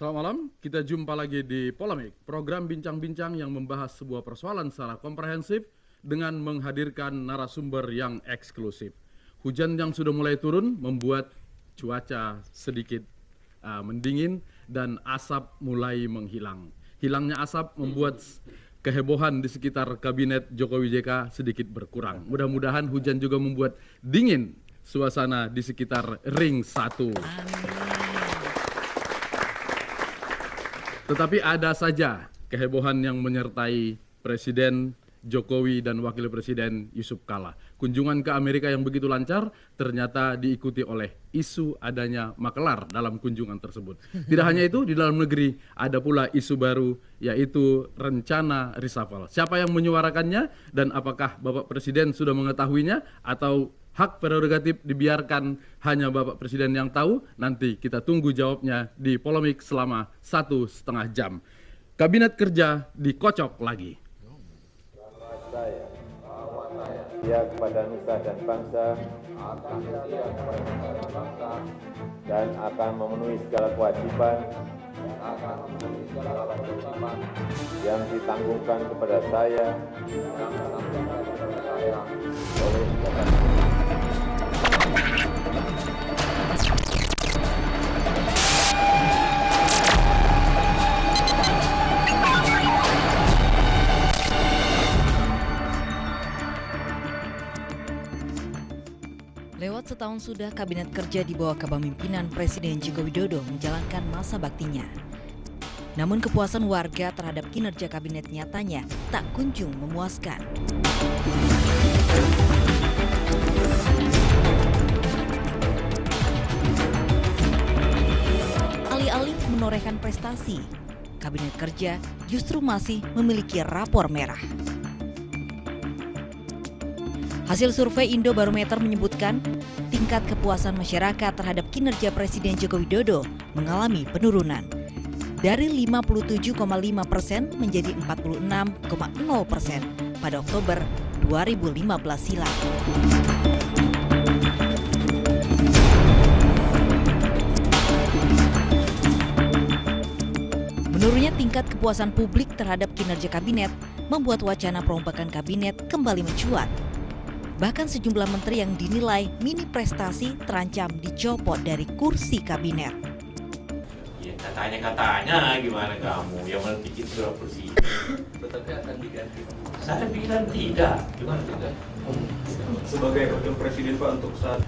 Selamat malam, kita jumpa lagi di Polemik, program bincang-bincang yang membahas sebuah persoalan secara komprehensif dengan menghadirkan narasumber yang eksklusif. Hujan yang sudah mulai turun membuat cuaca sedikit mendingin dan asap mulai menghilang. Hilangnya asap membuat kehebohan di sekitar kabinet Jokowi JK sedikit berkurang. Mudah-mudahan hujan juga membuat dingin suasana di sekitar ring 1. Tetapi ada saja kehebohan yang menyertai Presiden Jokowi dan Wakil Presiden Yusuf Kala. Kunjungan ke Amerika yang begitu lancar ternyata diikuti oleh isu adanya makelar dalam kunjungan tersebut. Tidak hanya itu, di dalam negeri ada pula isu baru yaitu rencana reshuffle. Siapa yang menyuarakannya dan apakah Bapak Presiden sudah mengetahuinya atau hak prerogatif dibiarkan hanya Bapak Presiden yang tahu? Nanti kita tunggu jawabnya di Polemik selama 1,5 jam. Kabinet kerja dikocok lagi. Setia kepada nusa dan bangsa dan akan memenuhi segala kewajiban yang ditanggungan kepada saya oleh Lewat setahun sudah Kabinet Kerja di bawah kepemimpinan Presiden Joko Widodo menjalankan masa baktinya. Namun kepuasan warga terhadap kinerja kabinet nyatanya tak kunjung memuaskan. Alih-alih menorehkan prestasi, Kabinet Kerja justru masih memiliki rapor merah. Hasil survei Indobarometer menyebutkan tingkat kepuasan masyarakat terhadap kinerja Presiden Joko Widodo mengalami penurunan dari 57,5% menjadi 46,0% pada Oktober 2015 silam. Menurunnya tingkat kepuasan publik terhadap kinerja kabinet membuat wacana perombakan kabinet kembali mencuat. Bahkan sejumlah menteri yang dinilai mini prestasi terancam dicopot dari kursi kabinet. Ya katanya gimana kamu yang meneliti berapa kursi? Tetapi akan diganti. Saya bilang tidak. Gimana tidak? Sebagai wakil presiden Pak untuk saat.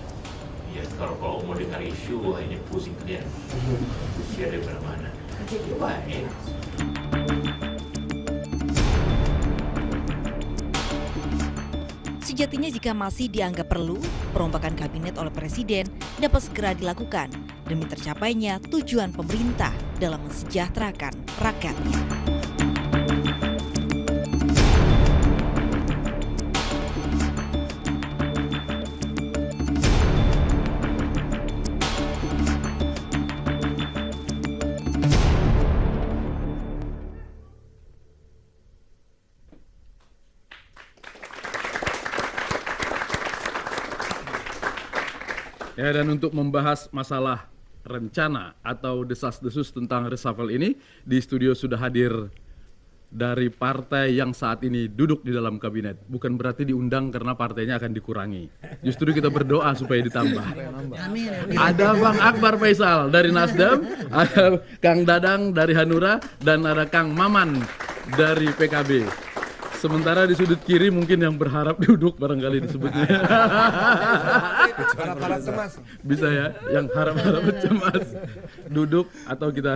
Ya kalau mau dengar isu ini pusing kalian. Usia dari mana? Jadi baik. Sejatinya jika masih dianggap perlu, perombakan kabinet oleh Presiden dapat segera dilakukan demi tercapainya tujuan pemerintah dalam mensejahterakan rakyatnya. Ya, dan untuk membahas masalah rencana atau desas-desus tentang reshuffle ini, di studio sudah hadir dari partai yang saat ini duduk di dalam kabinet. Bukan berarti diundang karena partainya akan dikurangi. Justru kita berdoa supaya ditambah. Ada Bang Akbar Faisal dari Nasdem, ada Kang Dadang dari Hanura, dan ada Kang Maman dari PKB. Sementara di sudut kiri mungkin yang berharap duduk barangkali disebutnya. Harap-harap cemas. Bisa ya, yang harap-harap cemas duduk atau kita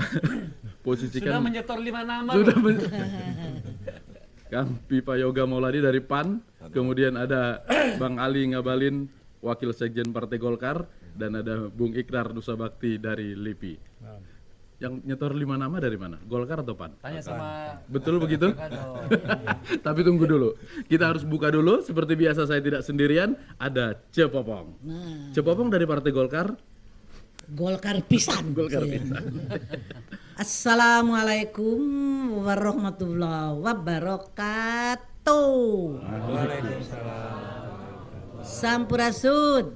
posisikan. Sudah menyetor 5 nama. Sudah Kang Pipa Yoga Mauladi dari PAN, kemudian ada Bang Ali Ngabalin, Wakil Sekjen Partai Golkar, dan ada Bung Ikrar Nusa Bakti dari LIPI. Yang nyetor 5 nama dari mana? Golkar atau PAN? Tanya sama. Betul begitu? Tapi tunggu dulu. Kita harus buka dulu. Seperti biasa saya tidak sendirian. Ada Cepopong. Cepopong dari Partai Golkar. Golkar pisan. Golkar pisan. Assalamualaikum warahmatullahi wabarakatuh. Sampurasun.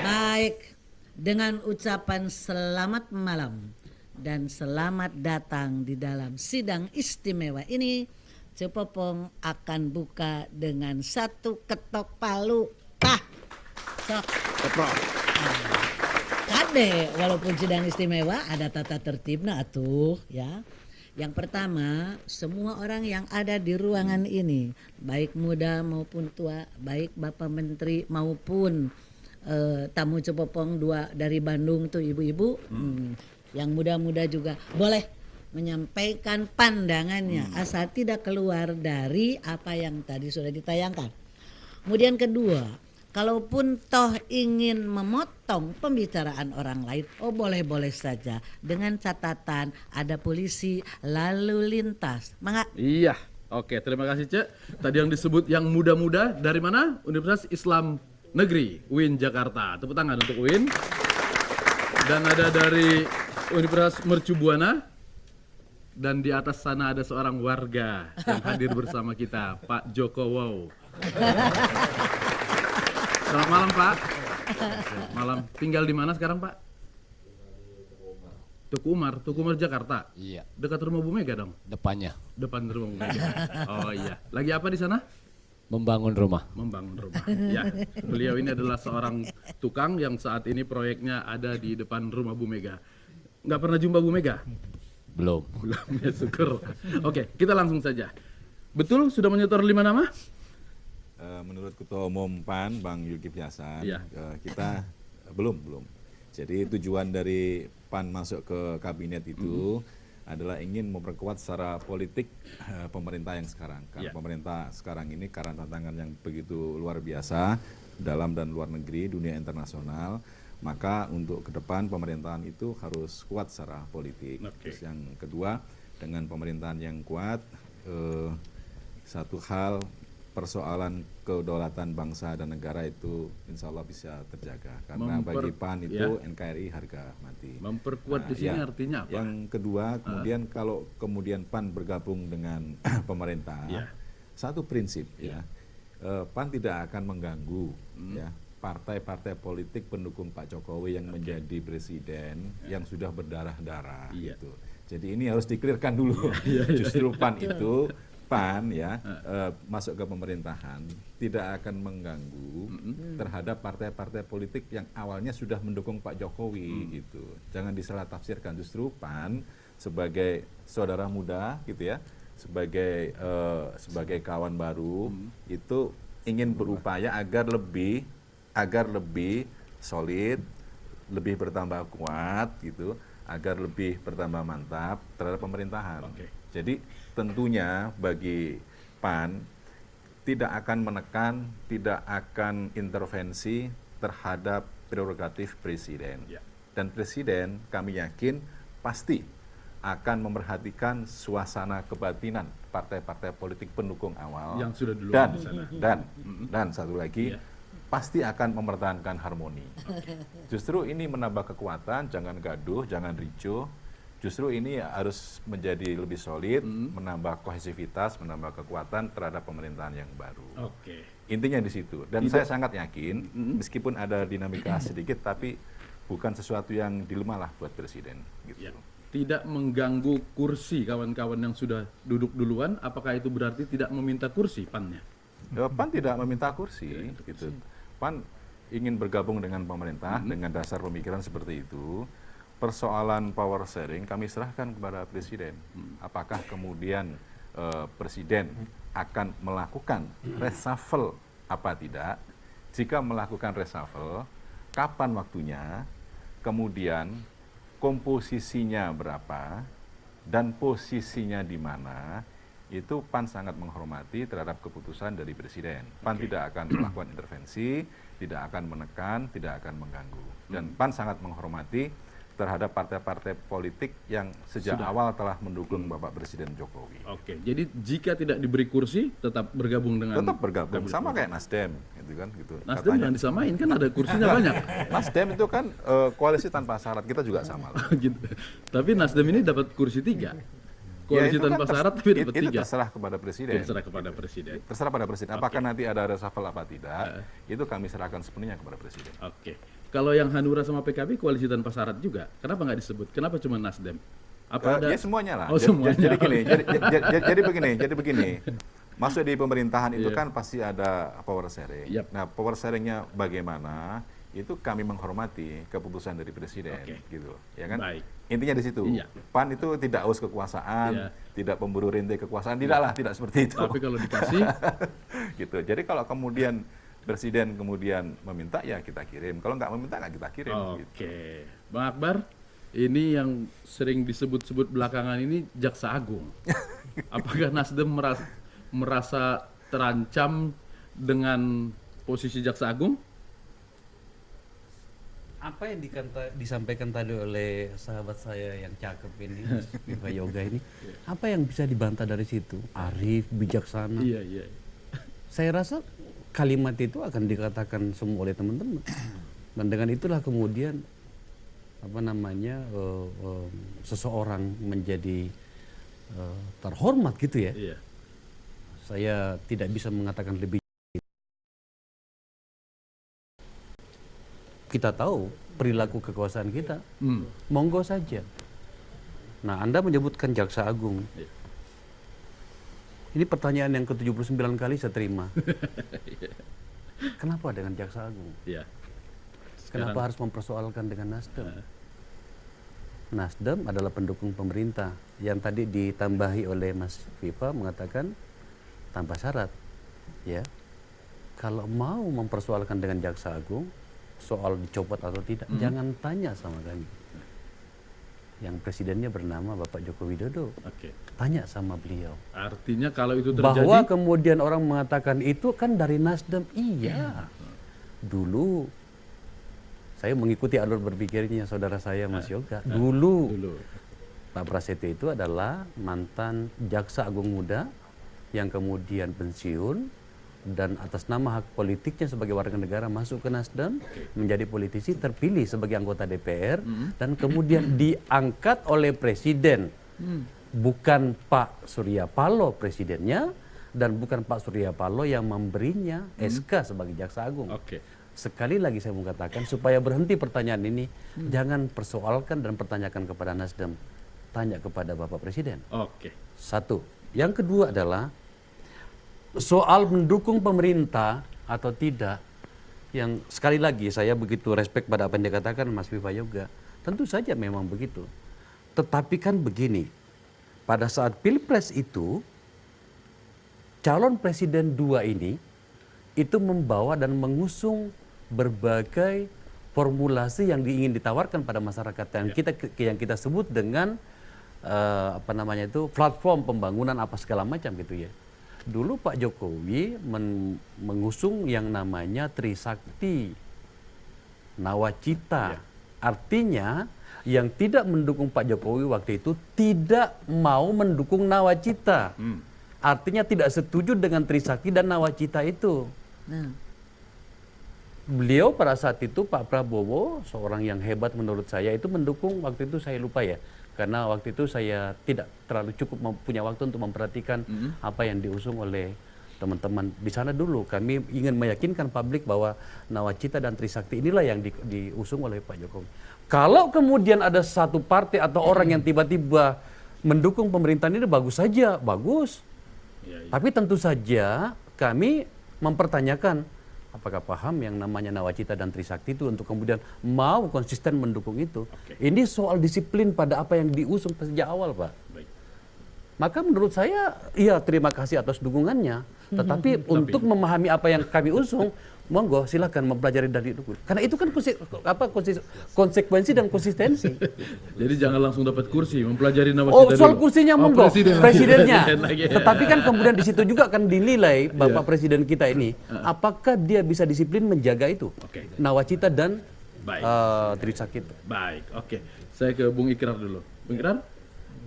Baik. Dengan ucapan selamat malam, dan selamat datang di dalam sidang istimewa ini. Cepopong akan buka dengan satu ketok palu. Tah, sok. Kade, walaupun sidang istimewa ada tata tertibnya atuh ya. Yang pertama, semua orang yang ada di ruangan ini, baik muda maupun tua, baik Bapak Menteri maupun tamu Cepopong 2 dari Bandung tuh ibu-ibu, yang muda-muda juga boleh menyampaikan pandangannya asal tidak keluar dari apa yang tadi sudah ditayangkan. Kemudian kedua, kalaupun toh ingin memotong pembicaraan orang lain, boleh-boleh saja dengan catatan ada polisi lalu lintas. Mangga. Iya, oke, terima kasih Cek. Tadi yang disebut yang muda-muda dari mana? Universitas Islam Negeri UIN Jakarta. Tepuk tangan untuk UIN. Dan ada dari Universitas Mercu Buana. Dan di atas sana ada seorang warga yang hadir bersama kita, Pak Joko Wow. Selamat malam Pak. Malam. Tinggal di mana sekarang Pak? Tuku Umar Jakarta. Iya, Dekat rumah Bu Mega dong. depannya Depan rumah Bu Mega. Oh iya. Lagi apa di sana? membangun rumah. Membangun rumah. Ya. Beliau ini adalah seorang tukang yang saat ini proyeknya ada di depan rumah Bu Mega. Nggak pernah jumpa Bu Mega? Belum. Belum, ya syukur. Oke, kita langsung saja. Betul sudah menyetor 5 nama? Menurut Ketua Umum PAN, Bang Zulkifli Hasan, Iya. kita belum. Jadi tujuan dari PAN masuk ke kabinet itu adalah ingin memperkuat secara politik pemerintah yang sekarang. Karena Iya. pemerintah sekarang ini karena tantangan yang begitu luar biasa dalam dan luar negeri, dunia internasional, maka untuk ke depan pemerintahan itu harus kuat secara politik. Oke. Terus yang kedua, dengan pemerintahan yang kuat, satu hal persoalan kedaulatan bangsa dan negara itu insya Allah bisa terjaga. Karena bagi PAN itu NKRI harga mati. Memperkuat di sini artinya apa? Yang kedua, kemudian kalau kemudian PAN bergabung dengan pemerintah, Ya. satu prinsip ya, PAN tidak akan mengganggu ya partai-partai politik pendukung Pak Jokowi yang menjadi presiden yang sudah berdarah-darah Iya. gitu. Jadi ini harus dikelirkan dulu. Justru PAN itu masuk ke pemerintahan tidak akan mengganggu terhadap partai-partai politik yang awalnya sudah mendukung Pak Jokowi gitu. Jangan disalah tafsirkan. Justru PAN sebagai saudara muda gitu ya, sebagai kawan baru itu ingin berupaya agar lebih solid, lebih bertambah kuat gitu, agar lebih bertambah mantap terhadap pemerintahan. Oke. Jadi tentunya bagi PAN tidak akan menekan, tidak akan intervensi terhadap prerogatif presiden. Ya. Dan presiden kami yakin pasti akan memperhatikan suasana kebatinan partai-partai politik pendukung awal Yang sudah duluan di sana. dan satu lagi Iya. pasti akan mempertahankan harmoni. Justru ini menambah kekuatan, jangan gaduh, jangan ricuh. Justru ini harus menjadi lebih solid, menambah kohesivitas, menambah kekuatan terhadap pemerintahan yang baru. Oke. Intinya di situ. Dan saya sangat yakin, meskipun ada dinamika sedikit, tapi bukan sesuatu yang dilema lah buat presiden. Gitu. Ya. Tidak mengganggu kursi kawan-kawan yang sudah duduk duluan, apakah itu berarti tidak meminta kursi PAN-nya? PAN tidak meminta kursi, gitu. PAN ingin bergabung dengan pemerintah dengan dasar pemikiran seperti itu. Persoalan power sharing kami serahkan kepada presiden. Apakah kemudian presiden akan melakukan reshuffle apa tidak? Jika melakukan reshuffle, kapan waktunya? Kemudian komposisinya berapa? Dan posisinya di mana? Itu PAN sangat menghormati terhadap keputusan dari presiden. PAN tidak akan melakukan intervensi, tidak akan menekan, tidak akan mengganggu. Dan PAN sangat menghormati terhadap partai-partai politik yang sejak awal telah mendukung Bapak Presiden Jokowi. Oke, jadi jika tidak diberi kursi, tetap bergabung dengan... Tetap bergabung, sama kayak Nasdem, gitu kan? Gitu. Nasdem Katanya. jangan disamain, kan ada kursinya banyak. Nasdem itu kan koalisi tanpa syarat, kita juga sama lah. Gitu. Tapi Nasdem ini dapat kursi 3. Koalisi Ya, itu tanpa kan syarat tapi dapat 3. Itu terserah kepada presiden. Terserah kepada presiden. Terserah pada presiden. Apakah nanti ada reshuffle apa tidak, itu kami serahkan sepenuhnya kepada presiden. Oke. Kalau yang Hanura sama PKB koalisi tanpa syarat juga. Kenapa nggak disebut? Kenapa cuma Nasdem? Apa ada? Ya semuanya lah. Oh, semuanya. Jadi gini, jadi begini. Masuk di pemerintahan itu kan pasti ada power sharing. Yap. Nah, power sharingnya bagaimana? Itu kami menghormati keputusan dari presiden, gitu, ya kan? Baik. Intinya di situ. Iya. PAN itu tidak haus kekuasaan, Iya. tidak pemburu rintik kekuasaan, tidaklah, tidak seperti itu. Tapi kalau dikasih, gitu. Jadi kalau kemudian presiden kemudian meminta, ya kita kirim. Kalau nggak meminta, nggak kita kirim. oke. Gitu. Bang Akbar, ini yang sering disebut-sebut belakangan ini Jaksa Agung. Apakah Nasdem merasa terancam dengan posisi Jaksa Agung? Apa yang disampaikan tadi oleh sahabat saya yang cakep ini, Mas Viva Yoga ini, apa yang bisa dibantah dari situ? Arif, bijaksana. Iya. Saya rasa kalimat itu akan dikatakan semua oleh teman-teman. Dan dengan itulah kemudian seseorang menjadi terhormat gitu ya. Iya. Saya tidak bisa mengatakan lebih. Kita tahu perilaku kekuasaan kita, monggo saja. Nah, Anda menyebutkan Jaksa Agung. Iya. Ini pertanyaan yang ke-79 kali saya terima. Kenapa dengan Jaksa Agung? Iya. Kenapa harus mempersoalkan dengan Nasdem? Nasdem adalah pendukung pemerintah yang tadi ditambahi oleh Mas Viva mengatakan tanpa syarat. Ya, kalau mau mempersoalkan dengan Jaksa Agung soal dicopot atau tidak, jangan tanya sama kami. Yang presidennya bernama Bapak Joko Widodo. Oke. Tanya sama beliau. Artinya kalau itu terjadi, Bahwa kemudian orang mengatakan itu kan dari Nasdem, iya. Dulu saya mengikuti alur berpikirnya saudara saya Mas Yoga. Dulu Pak Prasetyo itu adalah mantan Jaksa Agung Muda yang kemudian pensiun dan atas nama hak politiknya sebagai warga negara masuk ke Nasdem, menjadi politisi, terpilih sebagai anggota DPR dan kemudian diangkat oleh presiden. Bukan Pak Surya Paloh presidennya dan bukan Pak Surya Paloh yang memberinya SK sebagai Jaksa Agung. Oke. Sekali lagi saya mengatakan supaya berhenti pertanyaan ini, jangan persoalkan dan pertanyakan kepada Nasdem, tanya kepada Bapak Presiden. Oke. Satu. Yang kedua adalah soal mendukung pemerintah atau tidak, yang sekali lagi saya begitu respect pada apa yang dikatakan Mas Viva Yoga. Tentu saja memang begitu. Tetapi kan begini, pada saat Pilpres itu, calon presiden 2 ini itu membawa dan mengusung berbagai formulasi yang ingin ditawarkan pada masyarakat yang kita sebut dengan platform pembangunan apa segala macam gitu ya. Dulu Pak Jokowi mengusung yang namanya Trisakti, Nawacita. Artinya yang tidak mendukung Pak Jokowi waktu itu tidak mau mendukung Nawacita. Artinya tidak setuju dengan Trisakti dan Nawacita itu. Beliau pada saat itu Pak Prabowo, seorang yang hebat menurut saya, itu mendukung waktu itu saya lupa ya. Karena waktu itu saya tidak terlalu cukup punya waktu untuk memperhatikan apa yang diusung oleh teman-teman di sana dulu. Kami ingin meyakinkan publik bahwa Nawacita dan Trisakti inilah yang diusung oleh Pak Jokowi. Kalau kemudian ada satu partai atau orang yang tiba-tiba mendukung pemerintahan ini, bagus saja, bagus. Tapi tentu saja kami mempertanyakan apakah paham yang namanya Nawacita dan Trisakti itu untuk kemudian mau konsisten mendukung itu. Ini soal disiplin pada apa yang diusung sejak awal, Pak. Baik. Maka menurut saya, iya terima kasih atas dukungannya. Tetapi untuk memahami apa yang kami usung, monggo silakan mempelajari dari itu. Karena itu kan konsekuensi dan konsistensi. Jadi jangan langsung dapat kursi, mempelajari Nawacita soal dulu. kursinya monggo, presidennya. Lagi. Tetapi kan kemudian di situ juga akan dinilai Bapak Presiden kita ini, apakah dia bisa disiplin menjaga itu. Nawacita dan Trisakti. Baik, oke. Saya ke Bung Ikrar dulu. Bung Ikrar,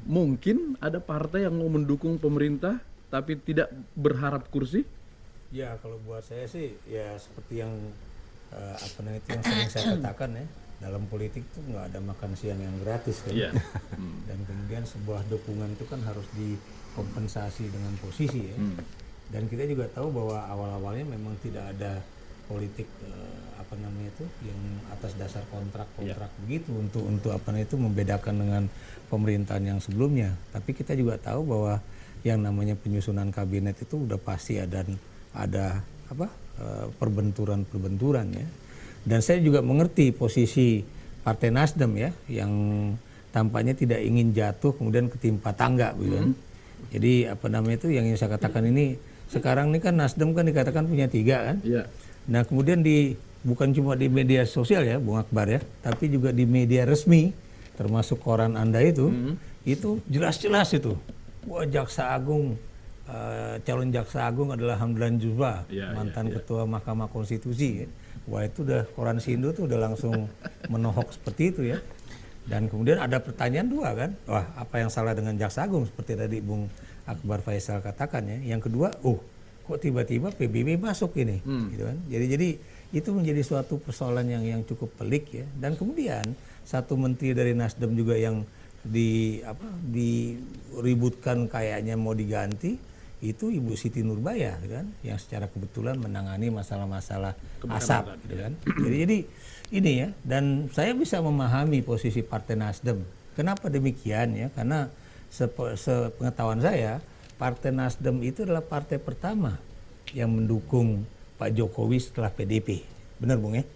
mungkin ada partai yang mau mendukung pemerintah tapi tidak berharap kursi? Ya, kalau buat saya sih ya seperti yang yang sering saya katakan ya, dalam politik itu nggak ada makan siang yang gratis kan. Dan kemudian sebuah dukungan itu kan harus dikompensasi dengan posisi ya. Dan kita juga tahu bahwa awal-awalnya memang tidak ada politik yang atas dasar kontrak begitu untuk itu membedakan dengan pemerintahan yang sebelumnya. Tapi kita juga tahu bahwa yang namanya penyusunan kabinet itu udah pasti ada perbenturan ya. Dan saya juga mengerti posisi Partai Nasdem ya, yang tampaknya tidak ingin jatuh kemudian ketimpa tangga gitu kan. Jadi itu yang ingin saya katakan ini, sekarang ini kan Nasdem kan dikatakan punya 3 kan. Nah kemudian bukan cuma di media sosial ya Bung Akbar ya, tapi juga di media resmi termasuk koran Anda itu jelas-jelas itu. Wah, Jaksa Agung, calon Jaksa Agung adalah Hamdan Jubah, mantan Ketua Mahkamah Konstitusi. Wah, itu udah koran Sindo tuh udah langsung menohok seperti itu ya. Dan kemudian ada pertanyaan 2 kan, wah apa yang salah dengan Jaksa Agung seperti tadi Bung Akbar Faisal katakan ya. Yang kedua, kok tiba-tiba PBB masuk ini, gitu kan. Jadi itu menjadi suatu persoalan yang cukup pelik ya. Dan kemudian satu menteri dari Nasdem juga yang diributkan kayaknya mau diganti, itu Ibu Siti Nurbaya kan, yang secara kebetulan menangani masalah-masalah asap gitu kan. Jadi ini ya, dan saya bisa memahami posisi Partai Nasdem. Kenapa demikian ya? Karena sepengetahuan saya, Partai Nasdem itu adalah partai pertama yang mendukung Pak Jokowi setelah PDP. Benar Bung ya?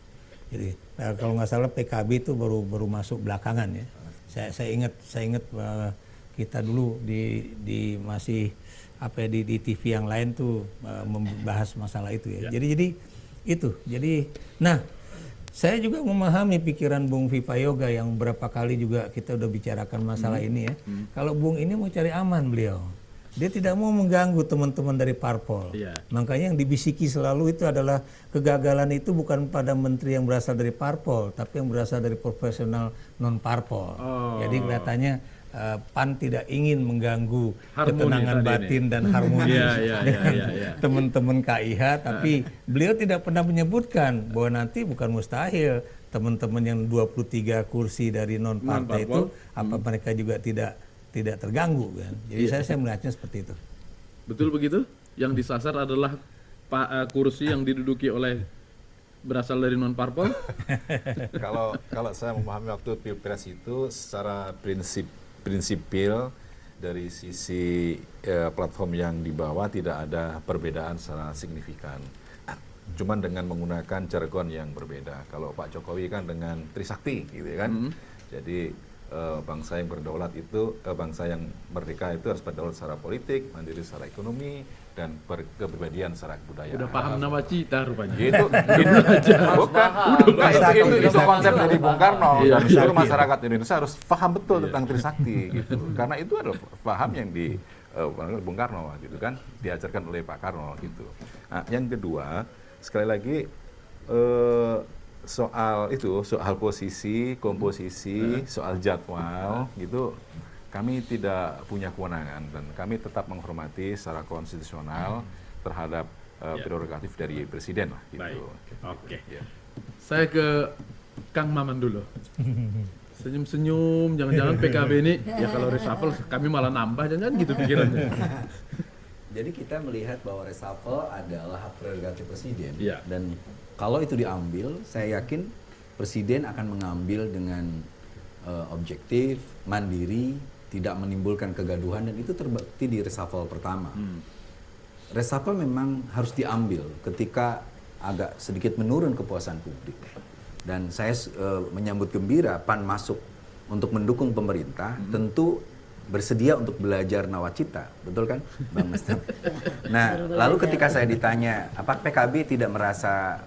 Jadi kalau nggak salah PKB itu baru masuk belakangan ya. Saya ingat kita dulu di masih di TV yang lain tuh membahas masalah itu ya. Jadi nah saya juga memahami pikiran Bung Viva Yoga yang beberapa kali juga kita udah bicarakan masalah ini ya. Kalau Bung ini mau cari aman beliau. Dia tidak mau mengganggu teman-teman dari parpol. Makanya yang dibisiki selalu itu adalah kegagalan itu bukan pada menteri yang berasal dari parpol, tapi yang berasal dari profesional non parpol. Jadi kelihatannya PAN tidak ingin mengganggu ketenangan batin dan harmoni dengan teman-teman KIH, tapi beliau tidak pernah menyebutkan bahwa nanti bukan mustahil teman-teman yang 23 kursi dari non partai itu mereka juga tidak terganggu kan. Jadi saya melihatnya seperti itu. Betul begitu? Yang disasar adalah kursi yang diduduki oleh berasal dari non parpol? Kalau saya memahami waktu Pilpres itu secara prinsipil dari sisi platform yang dibawa tidak ada perbedaan secara signifikan. Cuman dengan menggunakan jargon yang berbeda. Kalau Pak Jokowi kan dengan Trisakti gitu kan. Jadi bangsa yang berdaulat itu, bangsa yang merdeka itu harus berdaulat secara politik, mandiri secara ekonomi, dan berkepribadian secara kebudayaan. Udah paham nama cita rupanya. Itu konsep dari Bung Karno. Dan seluruh masyarakat Indonesia harus paham betul tentang Trisakti gitu. Karena itu adalah paham yang di Bung Karno gitu kan, diajarkan oleh Pak Karno gitu. Nah, yang kedua, sekali lagi soal posisi, komposisi, soal jadwal gitu, kami tidak punya kewenangan dan kami tetap menghormati secara konstitusional terhadap prerogatif dari presiden lah gitu. Baik. Oke. Saya ke Kang Maman dulu. Senyum-senyum, jangan-jangan PKB ini ya kalau reshuffle kami malah nambah, jangan gitu pikirannya. Jadi kita melihat bahwa reshuffle adalah hak prerogatif presiden dan kalau itu diambil, saya yakin presiden akan mengambil dengan objektif, mandiri, tidak menimbulkan kegaduhan, dan itu terbukti di reshuffle pertama. Reshuffle memang harus diambil ketika agak sedikit menurun kepuasan publik. Dan saya menyambut gembira PAN masuk untuk mendukung pemerintah, tentu bersedia untuk belajar nawacita, betul kan, Bang Mas? Nah, lalu ketika saya ditanya, apa PKB tidak merasa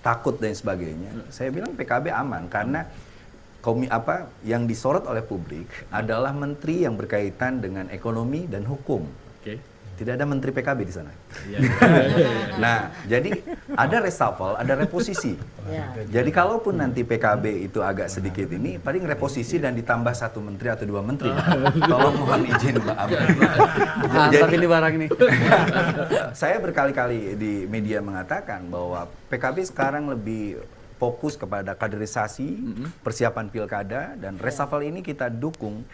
takut dan sebagainya, saya bilang PKB aman karena yang disorot oleh publik adalah menteri yang berkaitan dengan ekonomi dan hukum. Tidak ada menteri PKB di sana. Nah, jadi ada reshuffle, ada reposisi. Jadi kalaupun nanti PKB itu agak sedikit ini, paling reposisi dan ditambah 1 menteri atau 2 menteri. Tolong mohon izin Mbak Abang. Jadi ini barang ini. Saya berkali-kali di media mengatakan bahwa PKB sekarang lebih fokus kepada kaderisasi, persiapan pilkada, dan reshuffle ini kita dukung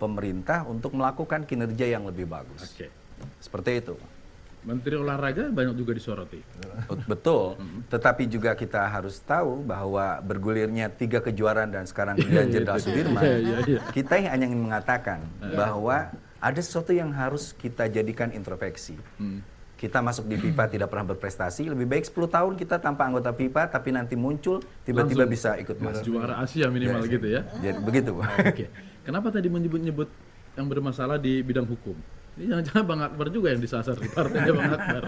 pemerintah untuk melakukan kinerja yang lebih bagus. Seperti itu. Menteri olahraga banyak juga disoroti. Betul, tetapi juga kita harus tahu bahwa bergulirnya 3 kejuaraan dan sekarang kemudian Jenderal Sudirman, kita hanya ingin mengatakan bahwa ada sesuatu yang harus kita jadikan introspeksi. Kita masuk di FIFA tidak pernah berprestasi, lebih baik 10 tahun kita tanpa anggota FIFA, tapi nanti muncul tiba-tiba bisa ikut masuk. Juara Asia minimal gitu ya. Jadi, begitu. Oke. Kenapa tadi menyebut-nyebut yang bermasalah di bidang hukum? Ini jangan-jangan Bang Akbar juga yang disasar di partainya Bang Akbar.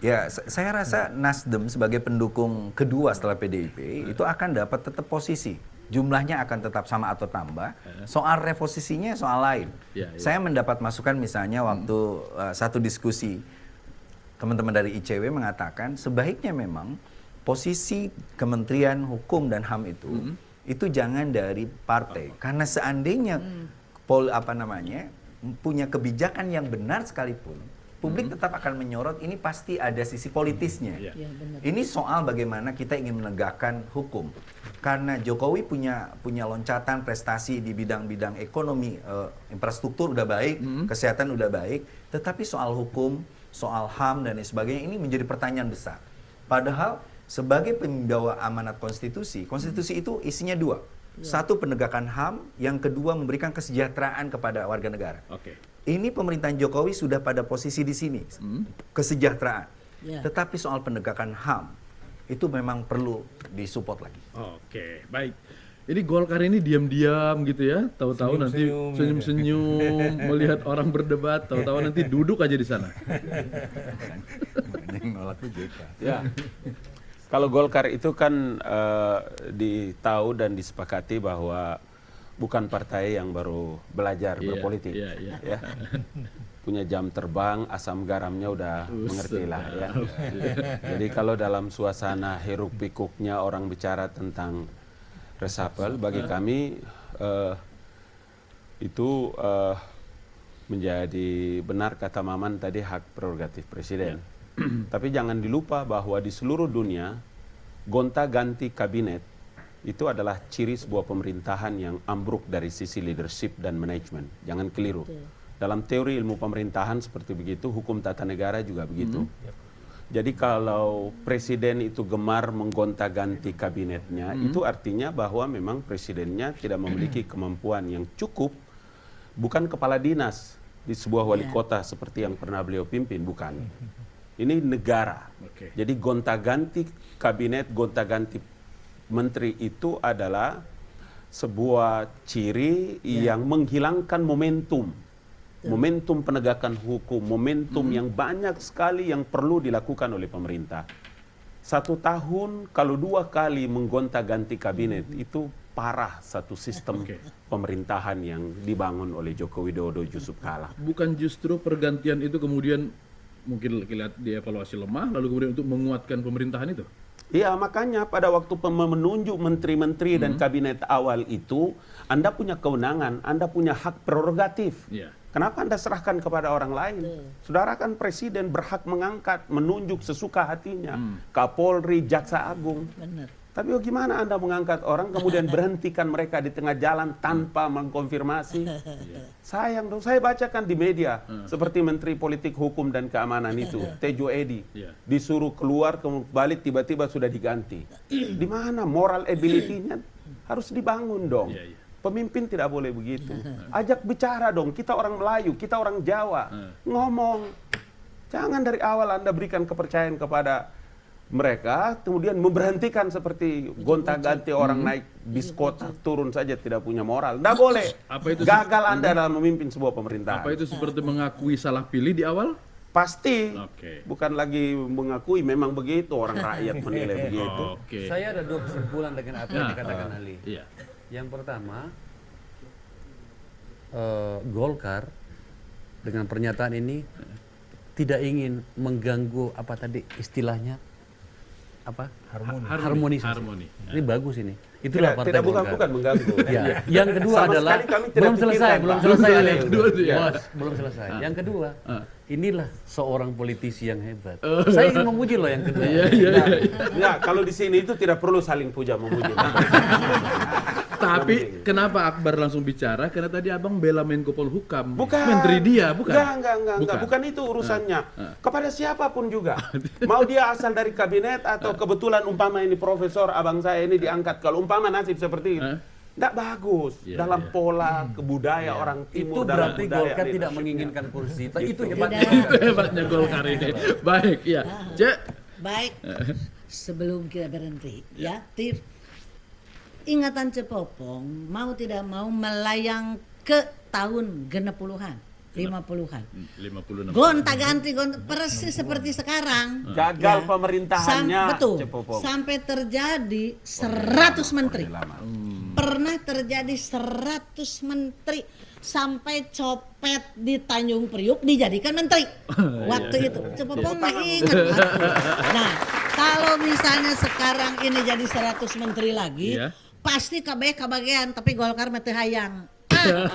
Ya, saya rasa Nasdem sebagai pendukung kedua setelah PDIP itu akan dapat tetap posisi. Jumlahnya akan tetap sama atau tambah. Soal reposisinya soal lain. Saya mendapat masukan misalnya waktu satu diskusi teman-teman dari ICW mengatakan sebaiknya memang posisi Kementerian Hukum dan HAM itu jangan dari partai. Karena seandainya punya kebijakan yang benar sekalipun, publik tetap akan menyorot, ini pasti ada sisi politisnya. Ini soal bagaimana kita ingin menegakkan hukum. Karena Jokowi punya loncatan prestasi di bidang-bidang ekonomi, infrastruktur udah baik, kesehatan udah baik, tetapi soal hukum, soal HAM dan sebagainya ini menjadi pertanyaan besar. Padahal sebagai pembawa amanat konstitusi, konstitusi itu isinya 2. Satu, penegakan HAM, yang kedua memberikan kesejahteraan kepada warga negara. Ini pemerintahan Jokowi sudah pada posisi di sini, kesejahteraan. Tetapi soal penegakan HAM itu memang perlu disupport lagi. Oke, baik. Ini Golkar ini diam-diam gitu ya, tahu-tahu nanti senyum-senyum melihat orang berdebat, tahu-tahu nanti duduk aja di sana. Ya. Kalau Golkar itu kan ditahu dan disepakati bahwa bukan partai yang baru belajar berpolitik, ya. Punya jam terbang, asam garamnya udah mengerti lah ya. Jadi kalau dalam suasana hiruk pikuknya orang bicara tentang reshuffle, bagi kami itu menjadi benar kata Maman tadi, hak prerogatif presiden. Tapi jangan dilupa bahwa di seluruh dunia gonta-ganti kabinet itu adalah ciri sebuah pemerintahan yang ambruk dari sisi leadership dan manajemen. Jangan keliru. Dalam teori ilmu pemerintahan seperti begitu, hukum tata negara juga begitu. Jadi kalau presiden itu gemar menggonta-ganti kabinetnya, itu artinya bahwa memang presidennya tidak memiliki kemampuan yang cukup, bukan kepala dinas di sebuah wali kota seperti yang pernah beliau pimpin, bukan. Ini negara. Jadi gonta-ganti kabinet, gonta-ganti menteri itu adalah sebuah ciri yang menghilangkan momentum. Momentum penegakan hukum, momentum yang banyak sekali yang perlu dilakukan oleh pemerintah. 1 tahun kalau 2 kali menggonta-ganti kabinet itu parah satu sistem pemerintahan yang dibangun oleh Joko Widodo, Yusuf Kala. Bukan justru pergantian itu kemudian mungkin lihat dievaluasi lemah, lalu kemudian untuk menguatkan pemerintahan itu? Iya, makanya pada waktu menunjuk menteri-menteri dan kabinet awal itu, Anda punya kewenangan, Anda punya hak prerogatif. Kenapa Anda serahkan kepada orang lain? Saudara kan presiden berhak mengangkat, menunjuk sesuka hatinya, Kapolri, Jaksa Agung. Tapi bagaimana Anda mengangkat orang kemudian berhentikan mereka di tengah jalan tanpa mengkonfirmasi? Sayang dong, saya bacakan di media seperti Menteri Politik Hukum dan Keamanan itu, Tejo Edi, disuruh keluar kembali tiba-tiba sudah diganti. Di mana moral ability-nya harus dibangun dong. Pemimpin tidak boleh begitu. Ajak bicara dong, kita orang Melayu, kita orang Jawa, ngomong. Jangan dari awal Anda berikan kepercayaan kepada mereka, kemudian memberhentikan seperti gonta-ganti orang naik bis kota, turun saja tidak punya moral. Tidak boleh. Gagal Anda dalam memimpin sebuah pemerintahan. Apa itu seperti mengakui salah pilih di awal? Pasti. Bukan lagi mengakui, memang begitu orang rakyat menilai begitu. Saya ada 2 kesimpulan dengan apa yang dikatakan Ali. Yang pertama, Golkar dengan pernyataan ini tidak ingin mengganggu apa tadi istilahnya, apa? Harmonisasi. Ini bagus ini. Itulah partai Golkar. Bukan mengganggu. Yang kedua adalah belum selesai. Yang kedua, inilah seorang politisi yang hebat. Saya ingin memuji loh yang kedua. Kalau di sini itu tidak perlu saling puja memuji. Tapi kenapa Akbar langsung bicara? Karena tadi abang bela Menko Polhukam, Bukan. menteri dia, bukan? Enggak. Bukan itu urusannya. Kepada siapapun juga. Mau dia asal dari kabinet atau kebetulan umpama ini profesor, abang saya ini diangkat. Kalau umpama nasib seperti itu, tidak bagus dalam pola kebudaya orang Itu timur. dalam berarti budaya Golkar tidak leadership-nya. menginginkan kursi. Itu Gitu. hebatnya. Itu hebatnya Golkar ini. Baik, ya. Cek. Baik, sebelum kita berhenti, ya, Tif, ingatan Cepopong mau tidak mau melayang ke tahun genep puluhan, 50-an. 56. Gonta-ganti, persis seperti sekarang. Gagal pemerintahannya, betul. Cepopong. Sampai terjadi 100 menteri. Pernah terjadi 100 menteri. Sampai copet di Tanjung Priuk dijadikan menteri. Waktu itu. Cepopong mah ingat. Nah, kalau misalnya sekarang ini jadi 100 menteri lagi, pasti KB kebagian, tapi Golkar mati hayang. Iya.